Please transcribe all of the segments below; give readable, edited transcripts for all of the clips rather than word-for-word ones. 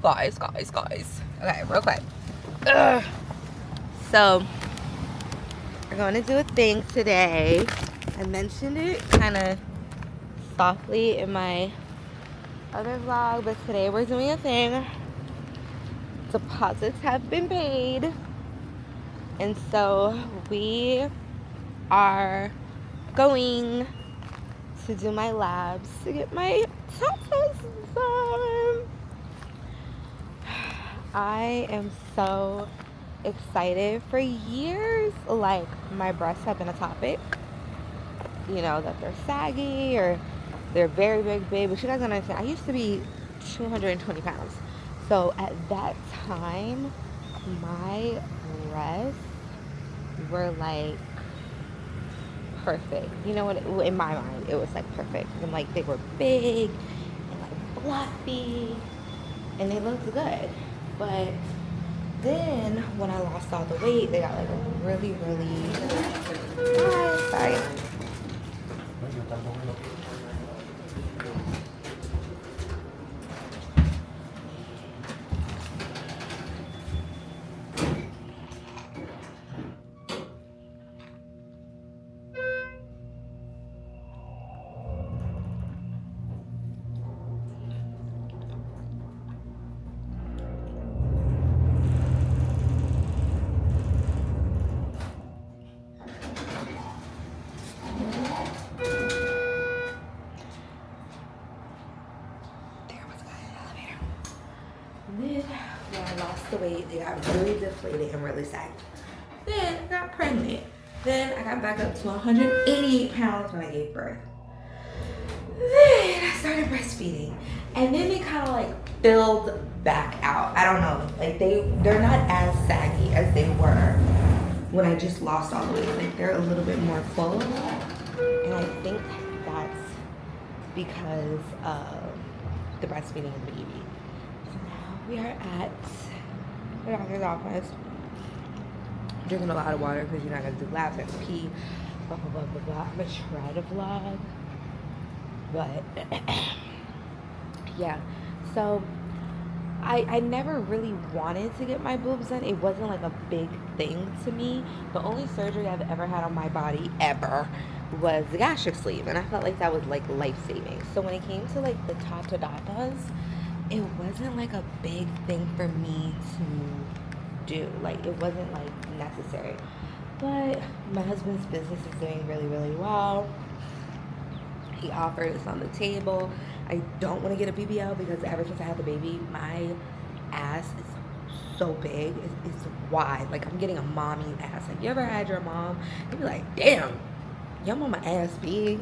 guys. Okay, real quick. Ugh. So, we're going to do a thing today. I mentioned it kind of softly in my other vlog, but today we're doing a thing. Deposits have been paid, and so we are going to do my labs to get my tatas done. I am so excited. For years, like, my breasts have been a topic, you know, that they're saggy or they're very, very big. But you guys don't understand, I used to be 220 pounds. So at that time, my breasts were like perfect. You know what? In my mind, it was like perfect. And like they were big and like fluffy, and they looked good. But then when I lost all the weight, they got like really, really. Sorry. Then when I lost the weight, they got really deflated and really sagged. Then I got pregnant. Then I got back up to 188 pounds when I gave birth. Then I started breastfeeding. And then they kind of like filled back out. I don't know. Like they're not as saggy as they were when I just lost all the weight. Like they're a little bit more full. And I think that's because of the breastfeeding of the baby. We are at the doctor's office. Drinking a lot of water because you're not going to do labs, have to pee, blah, blah, blah, blah, blah. I'm going to try to vlog. But, yeah. So, I never really wanted to get my boobs done. It wasn't like a big thing to me. The only surgery I've ever had on my body, ever, was the gastric sleeve. And I felt like that was like life-saving. So when it came to like the tata-datas, it wasn't like a big thing for me to do. Like it wasn't like necessary. But my husband's business is doing really, really well. He offered, it's on the table. I don't want to get a BBL because ever since I had the baby, my ass is so big. It's wide. Like I'm getting a mommy ass. Like you ever had your mom? You'd be like, damn, your mama ass big.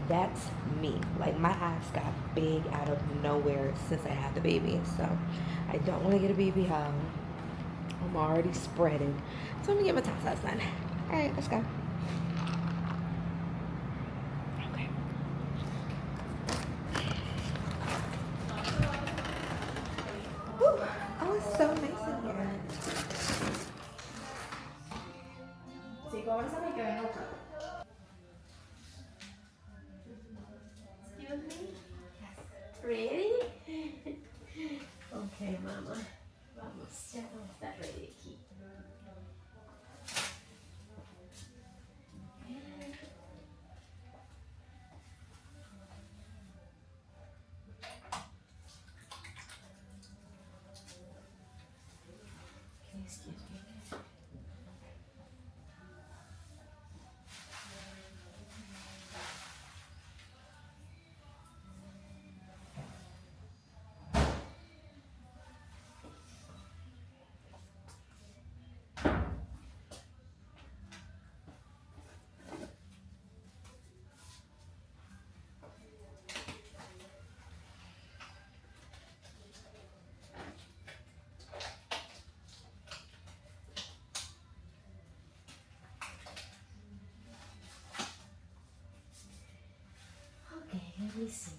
That's me. Like my ass got big out of nowhere since I had the baby. So I don't want to get a BBL. I'm already spreading. So I'm gonna get my tatas done. Alright, let's go. Okay. Woo. Oh, it's so nice in here. Sí, ¿cómo se me queda? Excuse me? Yes. Ready? Okay, mama. Vamos, ya vamos a estar ready aquí. Excuse me. Okay, let me see.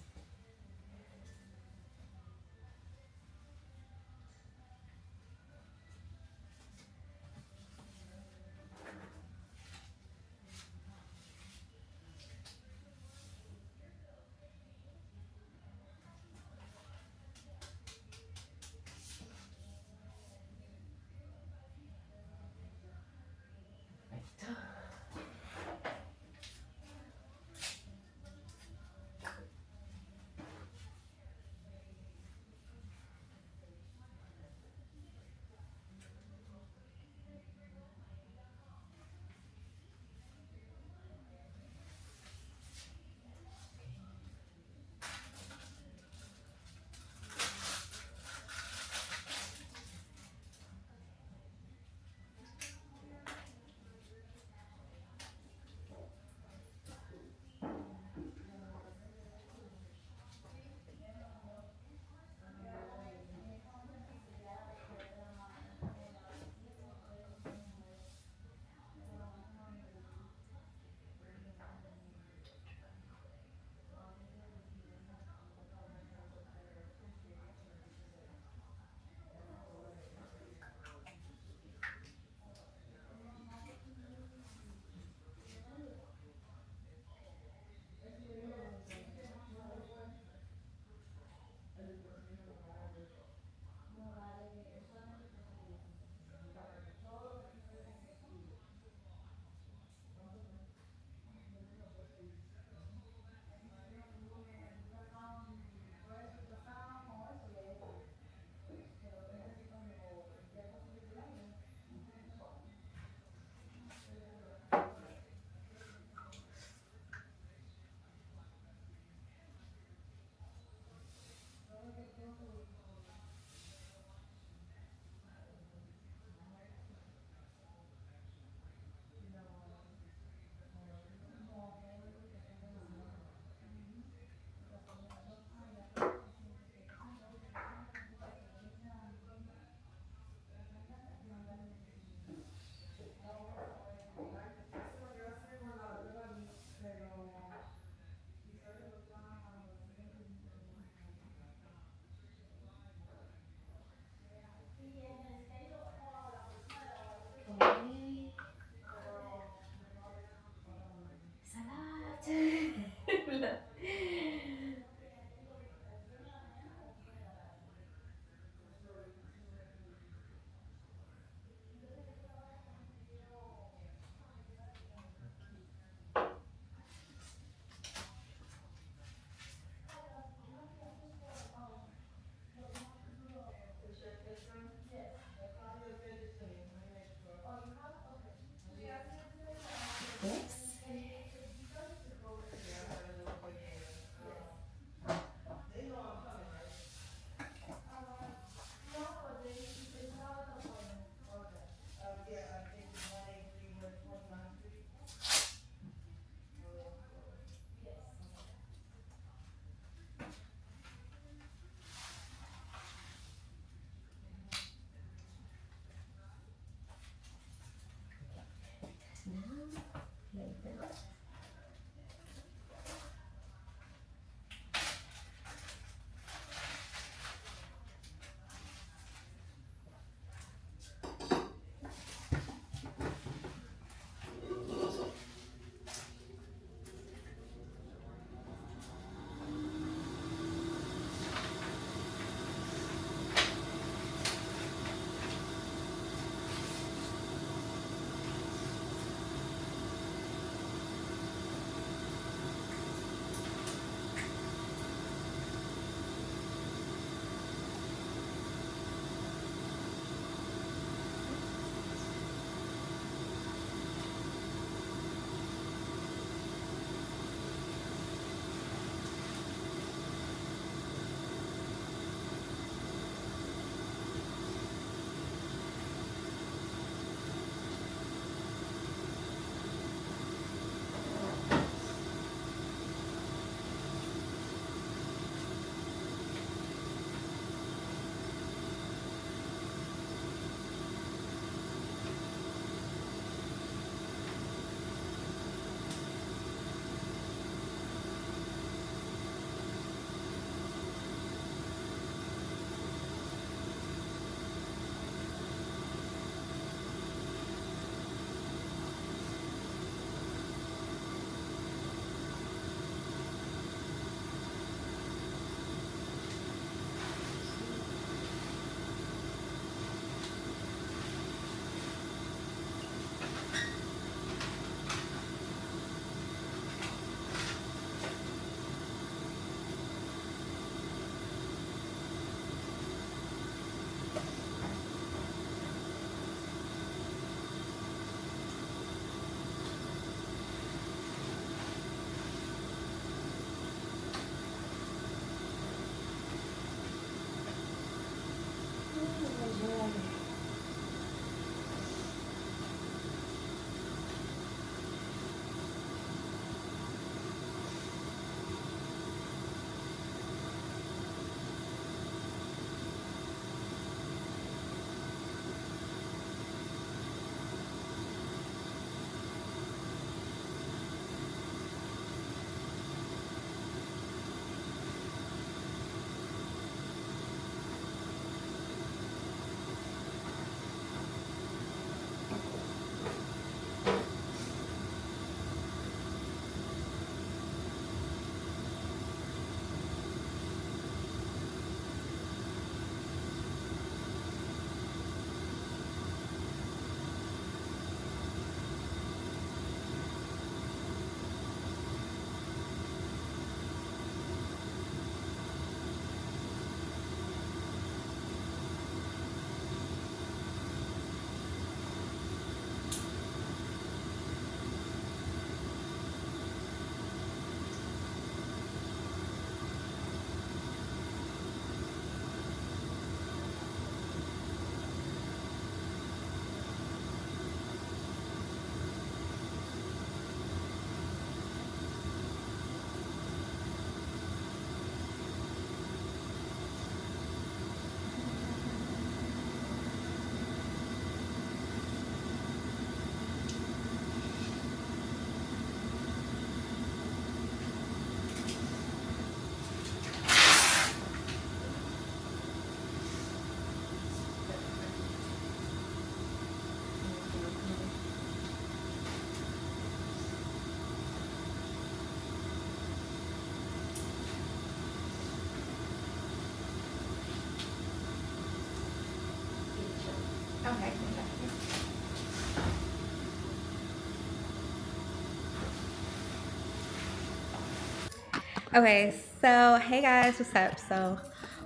Okay, so hey guys, what's up? So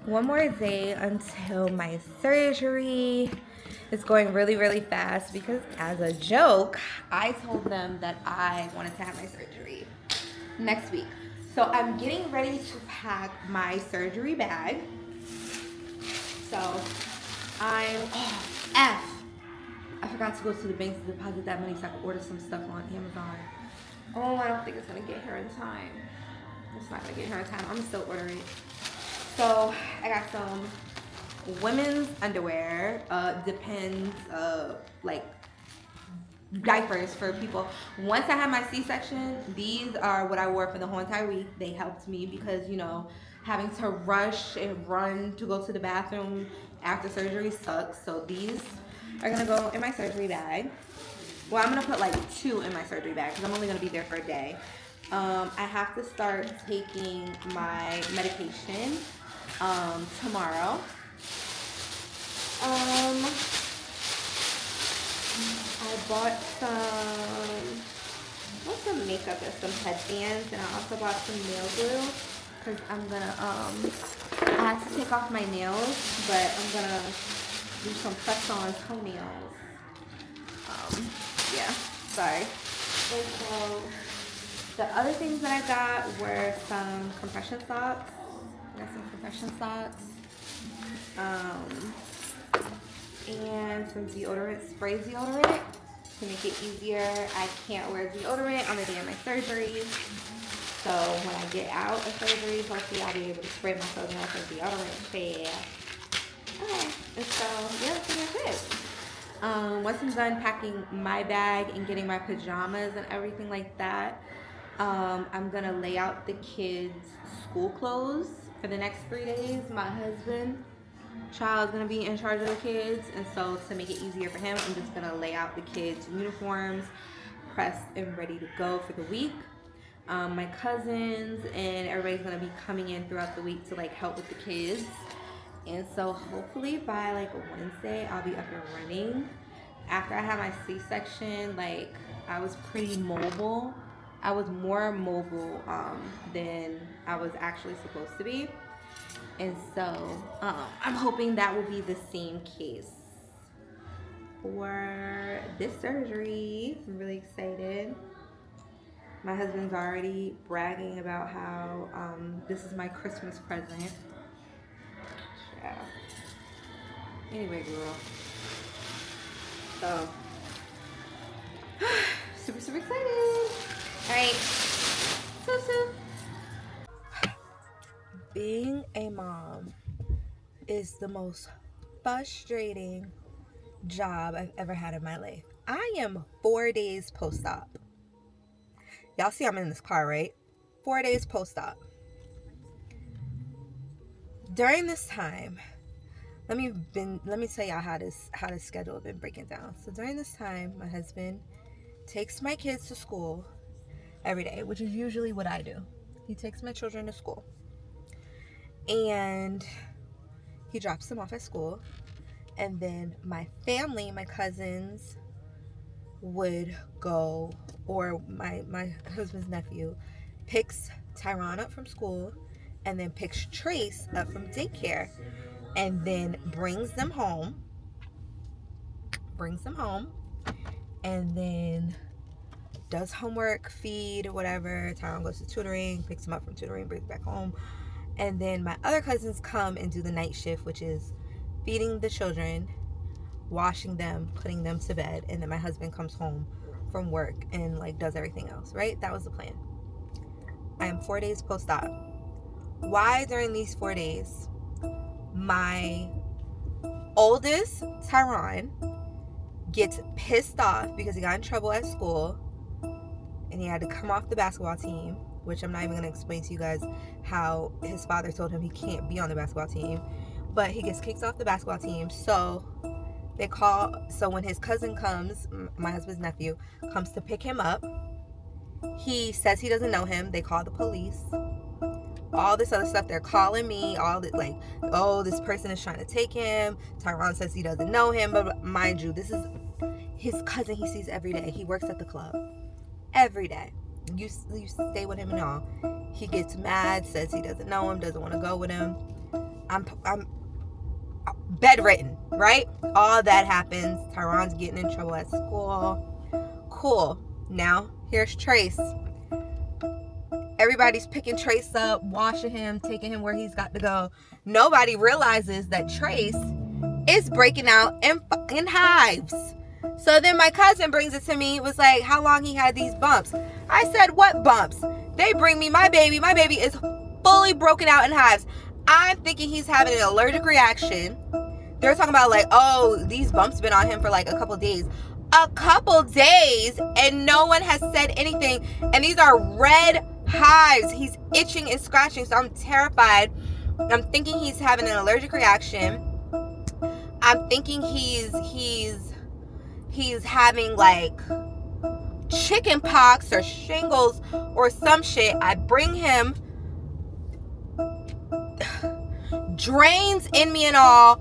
one more day until my surgery. It's going really, really fast because as a joke, I told them that I wanted to have my surgery next week. So I'm getting ready to pack my surgery bag. So I forgot to go to the bank to deposit that money so I could order some stuff on Amazon. Oh, I don't think it's gonna get here in time. It's not gonna get here in time. I'm still ordering. So I got some women's underwear. Depends. Like diapers for people. Once I had my C-section, these are what I wore for the whole entire week. They helped me because having to rush and run to go to the bathroom after surgery sucks. So these are gonna go in my surgery bag. Well, I'm gonna put like 2 in my surgery bag because I'm only gonna be there for a day. I have to start taking my medication tomorrow. I bought some makeup and some headbands, and I also bought some nail glue because I'm gonna I have to take off my nails, but I'm gonna do some press-on toenails. Yeah, sorry. And so the other things that I got were some compression socks. I got some compression socks. And some deodorant, spray deodorant to make it easier. I can't wear deodorant on the day of my surgery. So when I get out of surgery, hopefully I'll be able to spray myself with some deodorant. Yeah. Okay, and so yeah, that's it. Once I'm done packing my bag and getting my pajamas and everything like that, I'm gonna lay out the kids' school clothes for the next 3 days. My husband, child's gonna be in charge of the kids, and so to make it easier for him, I'm just gonna lay out the kids' uniforms, pressed and ready to go for the week. My cousins and everybody's gonna be coming in throughout the week to like help with the kids. And so hopefully by like Wednesday, I'll be up and running. After I had my C-section, like I was pretty mobile. I was more mobile than I was actually supposed to be. And so I'm hoping that will be the same case for this surgery. I'm really excited. My husband's already bragging about how this is my Christmas present. Yeah. Anyway, girl. So, super, super excited. All right. So. Being a mom is the most frustrating job I've ever had in my life. I am 4 days post-op. Y'all see I'm in this car, right? 4 days post-op. During this time, let me tell y'all how this schedule has been breaking down. So during this time, my husband takes my kids to school every day, which is usually what I do. He takes my children to school. And he drops them off at school. And then my family, my cousins, would go, or my husband's nephew picks Tyron up from school and then picks Trace up from daycare and then brings them home and then does homework, feed, whatever. Tyron goes to tutoring, picks him up from tutoring, brings back home. And then my other cousins come and do the night shift, which is feeding the children, washing them, putting them to bed, and then my husband comes home from work and like does everything else, right? That was the plan. I am 4 days post-op. Why during these 4 days my oldest, Tyron, gets pissed off because he got in trouble at school and he had to come off the basketball team, which I'm not even going to explain to you guys how his father told him he can't be on the basketball team, but he gets kicked off the basketball team. So when his cousin comes, my husband's nephew, comes to pick him up, he says he doesn't know him. They call the police. All this other stuff. They're calling me. All that, like, oh, this person is trying to take him. Tyron says he doesn't know him. But mind you, this is his cousin he sees every day. He works at the club every day. you stay with him and all. He gets mad, says he doesn't know him, doesn't want to go with him. I'm bedridden, right? All that happens. Tyron's getting in trouble at school. Cool. Now, here's Trace. Everybody's picking Trace up, washing him, taking him where he's got to go. Nobody realizes that Trace is breaking out in hives. So then my cousin brings it to me. It was like, how long he had these bumps. I said, what bumps? They bring me my baby. My baby is fully broken out in hives. I'm thinking he's having an allergic reaction. They're talking about like, oh, these bumps been on him for like a couple days. A couple days, and no one has said anything. And these are red hives. He's itching and scratching, so I'm terrified. I'm thinking he's having an allergic reaction. I'm thinking he's having like chicken pox or shingles or some shit. I bring him, drains in me and all,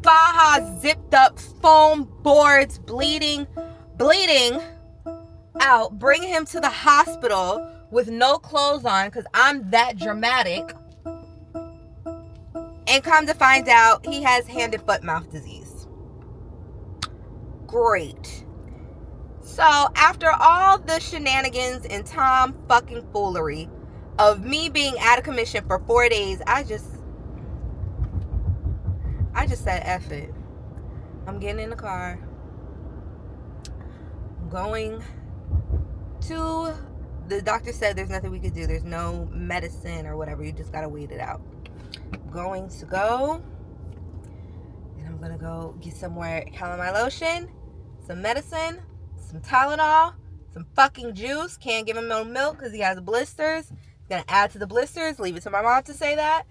faja zipped up, foam boards, bleeding out. Bring him to the hospital with no clothes on because I'm that dramatic. And come to find out, he has hand and foot mouth disease. Great. So after all the shenanigans and Tom fucking foolery of me being out of commission for 4 days, I just said F it. I'm getting in the car. I'm going to, the doctor said there's nothing we could do. There's no medicine or whatever. You just gotta wait it out. I'm going to go, and I'm gonna go get some more calamine lotion, some medicine, some Tylenol, some fucking juice. Can't give him no milk because he has blisters. Gonna add to the blisters. Leave it to my mom to say that.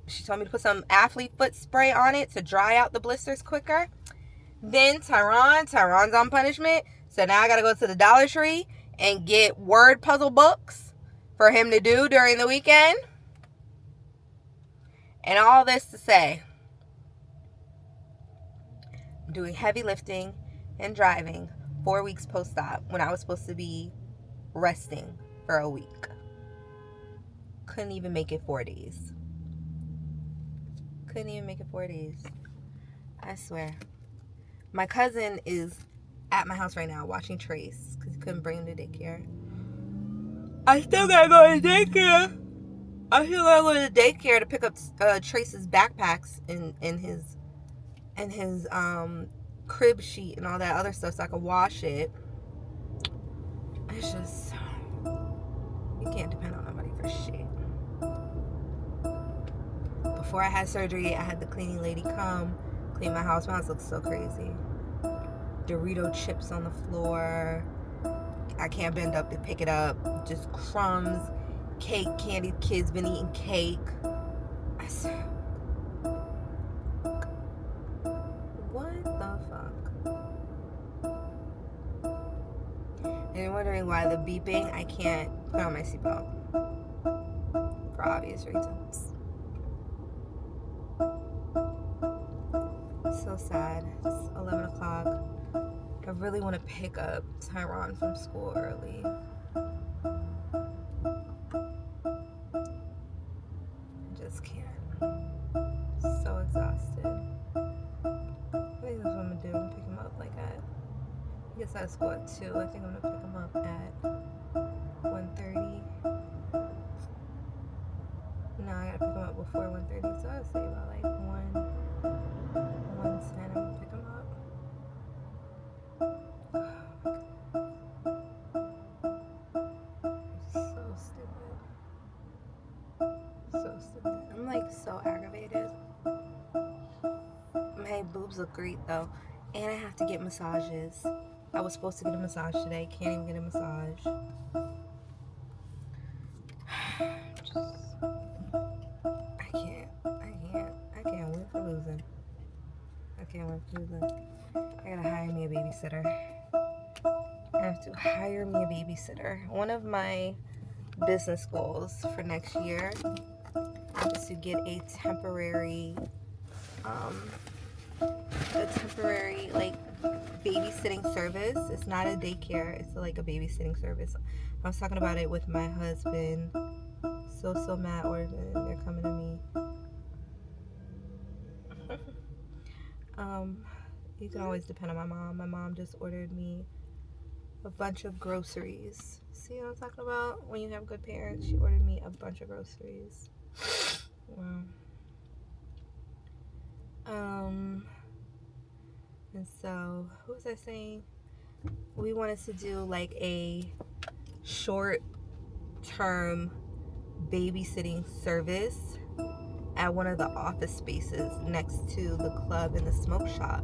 She told me to put some athlete foot spray on it to dry out the blisters quicker. Then Tyron's on punishment. So now I gotta go to the Dollar Tree and get word puzzle books for him to do during the weekend. And all this to say, I'm doing heavy lifting and driving 4 weeks post-op when I was supposed to be resting for a week. Couldn't even make it 4 days. Couldn't even make it 4 days. I swear. My cousin is at my house right now watching Trace because he couldn't bring him to daycare. I still gotta go to daycare. I still gotta go to daycare to pick up Trace's backpacks and his crib sheet and all that other stuff so I can wash it. It's just, you can't depend on nobody for shit. Before I had surgery, I had the cleaning lady come clean my house. My house looks so crazy. Dorito chips on the floor. I can't bend up to pick it up. Just crumbs, cake, candy. Kids been eating cake. I swear. What the fuck? And you're wondering why the beeping, I can't put on my seatbelt. For obvious reasons. So sad. It's 11 o'clock. I really want to pick up Tyron from school early. I just can't. So exhausted. I think that's what I'm going to do. I'm going to pick him up like at, he gets out of school at 2. I think I'm going to pick him up at 1:30. No, I got to pick him up before 1:30. So I would say about like 1:10 I'm going to pick him up. So stupid. So stupid. I'm like so aggravated. My boobs look great though. And I have to get massages. I was supposed to get a massage today. Can't even get a massage. I can't win for losing. I gotta hire me a babysitter. I have to hire me a babysitter. One of my business goals for next year is to get a temporary like babysitter babysitting service. It's not a daycare. It's like a babysitting service. I was talking about it with my husband. So mad ordered. They're coming to me. You can always depend on my mom. My mom just ordered me a bunch of groceries. See what I'm talking about? When you have good parents, she ordered me a bunch of groceries. Wow. And so, who was I saying? We wanted to do like a short-term babysitting service at one of the office spaces next to the club and the smoke shop.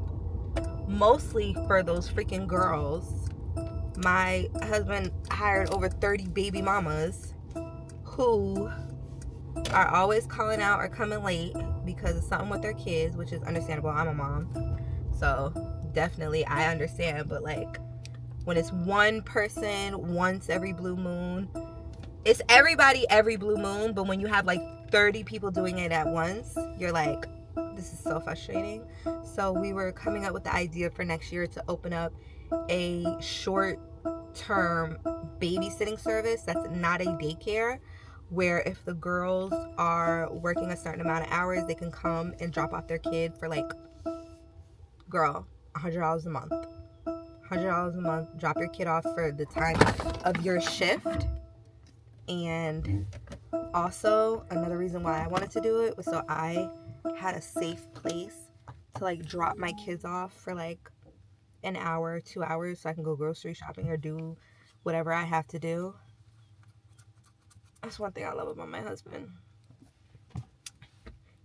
Mostly for those freaking girls. My husband hired over 30 baby mamas who are always calling out or coming late because of something with their kids, which is understandable. I'm a mom, so definitely I understand. But like, when it's one person once every blue moon, it's everybody every blue moon, but when you have like 30 people doing it at once, you're like, this is so frustrating. So we were coming up with the idea for next year to open up a short-term babysitting service that's not a daycare, where if the girls are working a certain amount of hours, they can come and drop off their kid for like, girl, $100 a month. $100 a month, drop your kid off for the time of your shift. And also, another reason why I wanted to do it was so I had a safe place to like drop my kids off for like an hour, 2 hours, so I can go grocery shopping or do whatever I have to do. That's one thing I love about my husband.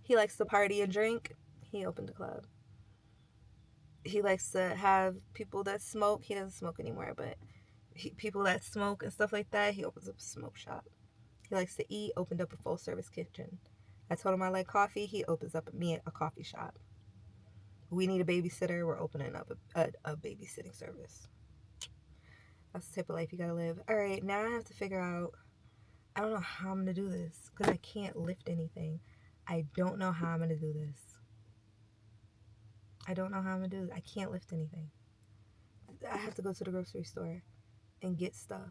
He likes to party and drink. He opened a club. He likes to have people that smoke. He doesn't smoke anymore, but people that smoke and stuff like that, he opens up a smoke shop. He likes to eat, opened up a full service kitchen. I told him I like coffee. He opens up a coffee shop. We need a babysitter. We're opening up a babysitting service. That's the type of life you gotta live. All right, now I have to figure out, I don't know how I'm gonna do this because I can't lift anything. I don't know how I'm gonna do this. I don't know how I'm gonna do this. I can't lift anything. I have to go to the grocery store and get stuff.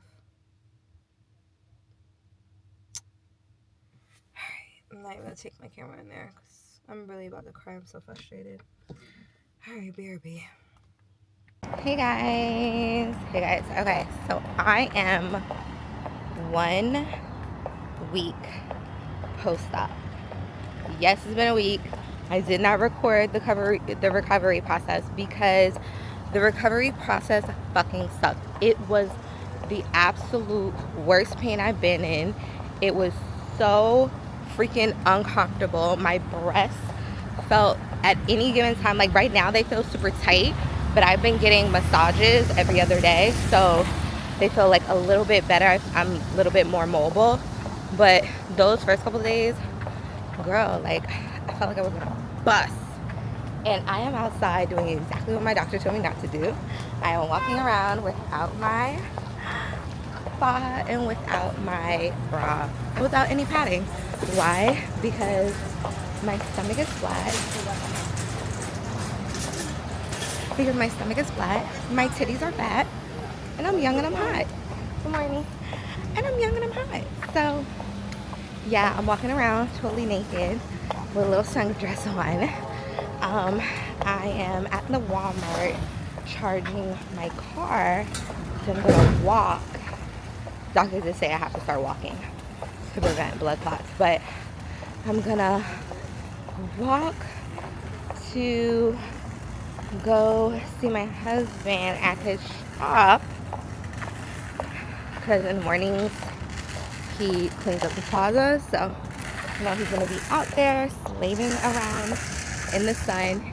Alright, I'm not even gonna take my camera in there because I'm really about to cry. I'm so frustrated. Alright, BRB. Hey guys. Okay, so I am 1 week post-op. Yes, it's been a week. I did not record the recovery process because the recovery process fucking sucked. It was the absolute worst pain I've been in. It was so freaking uncomfortable. My breasts felt at any given time, like right now they feel super tight, but I've been getting massages every other day, so they feel like a little bit better. I'm a little bit more mobile, but those first couple of days, girl, like I felt like I was gonna bust. And I am outside doing exactly what my doctor told me not to do. I am walking around without my bra and without my bra and without any padding. Why? Because my stomach is flat. Because my stomach is flat, my titties are fat, and I'm young and I'm hot. Good morning. And I'm young and I'm hot. So yeah, I'm walking around totally naked with a little sundress on. I am at the Walmart charging my car, so I'm gonna walk. Doctor did say I have to start walking to prevent blood clots, but I'm gonna walk to go see my husband at his shop, because in the mornings he cleans up the plaza, so you know he's gonna be out there slaving around in the sun.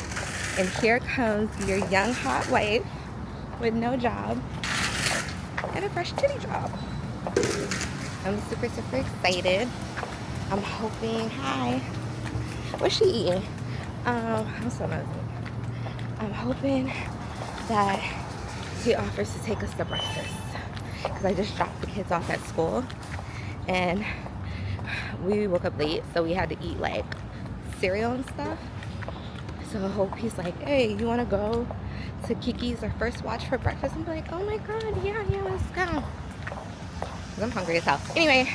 And here comes your young hot wife with no job and a fresh titty job. I'm super excited. I'm hoping, hi, what's she eating? I'm so nosy. I'm hoping that he offers to take us to breakfast, because I just dropped the kids off at school and we woke up late, so we had to eat like cereal and stuff. So So Hope, he's like, hey, you want to go to Kiki's or First Watch for breakfast? I'm like, oh my god, yeah, let's go. Because I'm hungry as hell. Anyway,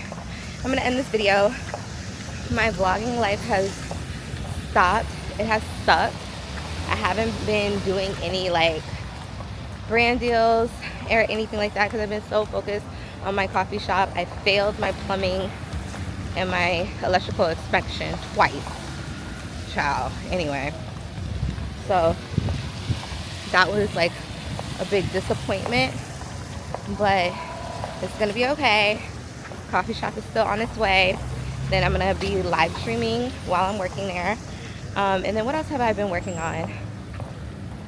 I'm going to end this video. My vlogging life has stopped. It has sucked. I haven't been doing any like brand deals or anything like that because I've been so focused on my coffee shop. I failed my plumbing and my electrical inspection twice. Child. Anyway, so that was like a big disappointment, but it's gonna be okay. Coffee shop is still on its way. Then I'm gonna be live streaming while I'm working there. And then what else have I been working on?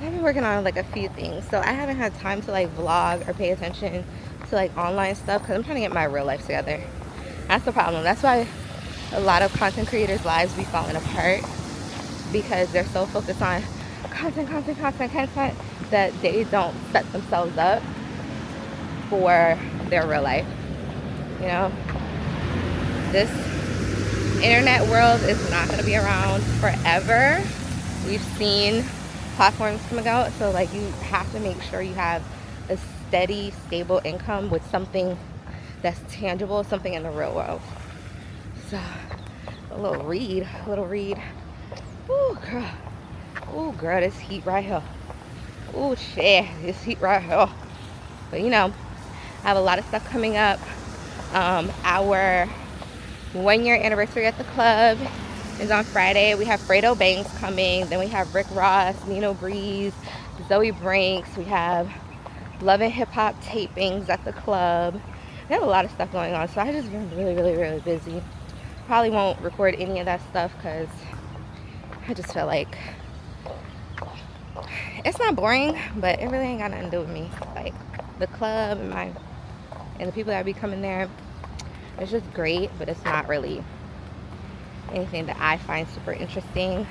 I've been working on like a few things, so I haven't had time to like vlog or pay attention to like online stuff because I'm trying to get my real life together. That's the problem. That's why a lot of content creators' lives be falling apart, because they're so focused on content that they don't set themselves up for their real life. You know, this internet world is not going to be around forever. We've seen platforms come and go, so like you have to make sure you have a steady, stable income with something that's tangible, something in the real world. So a little read. Ooh, girl. Ooh, girl, this heat right here. Ooh, shit, this heat right here. But you know, I have a lot of stuff coming up. Our 1-year anniversary at the club is on Friday. We have Fredo Banks coming. Then we have Rick Ross, Nino Breeze, Zoe Brinks. We have Love and Hip Hop tapings at the club. We have a lot of stuff going on, so I just been really busy. Probably won't record any of that stuff because I just feel like it's not boring, but it really ain't got nothing to do with me. Like the club and the people that be coming there, it's just great, but it's not really anything that I find super interesting.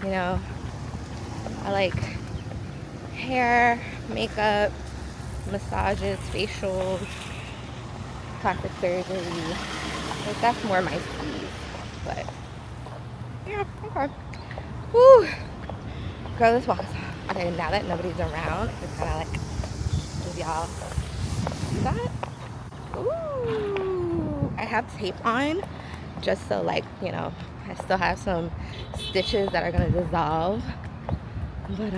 You know, I like hair, makeup, massages, facials, plastic surgery. Like that's more my speed. But yeah, okay. Woo! Girl, let's walk. Okay, now that nobody's around, just kind of like give y'all that. Ooh! I have tape on just so, like, you know, I still have some stitches that are gonna dissolve. But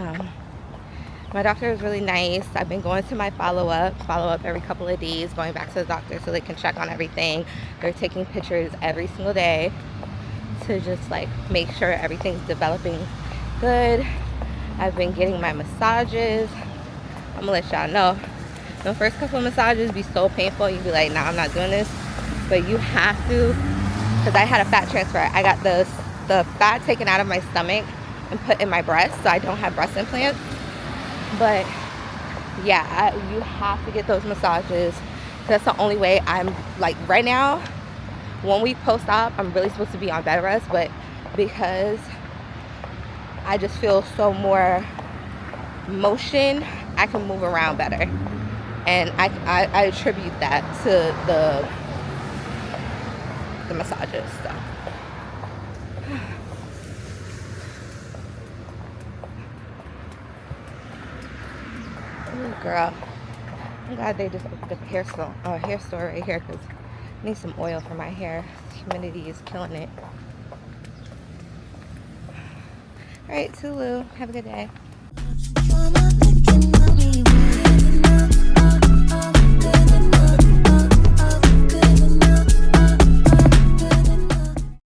my doctor is really nice. I've been going to my follow-up every couple of days, going back to the doctor so they can check on everything. They're taking pictures every single day to just like make sure everything's developing good. I've been getting my massages. I'm gonna let y'all know, the first couple of massages be so painful. You'd be like, nah, I'm not doing this. But you have to, because I had a fat transfer. I got the fat taken out of my stomach and put in my breast, so I don't have breast implants. But yeah, you have to get those massages. That's the only way. I'm like, right now, 1 week post-op, I'm really supposed to be on bed rest, but because I just feel so more motion, I can move around better. And I attribute that to the massages. So ooh, girl, I'm glad they just opened a hair store right here, because I need some oil for my hair. Humidity is killing it. All right, Tulu, have a good day.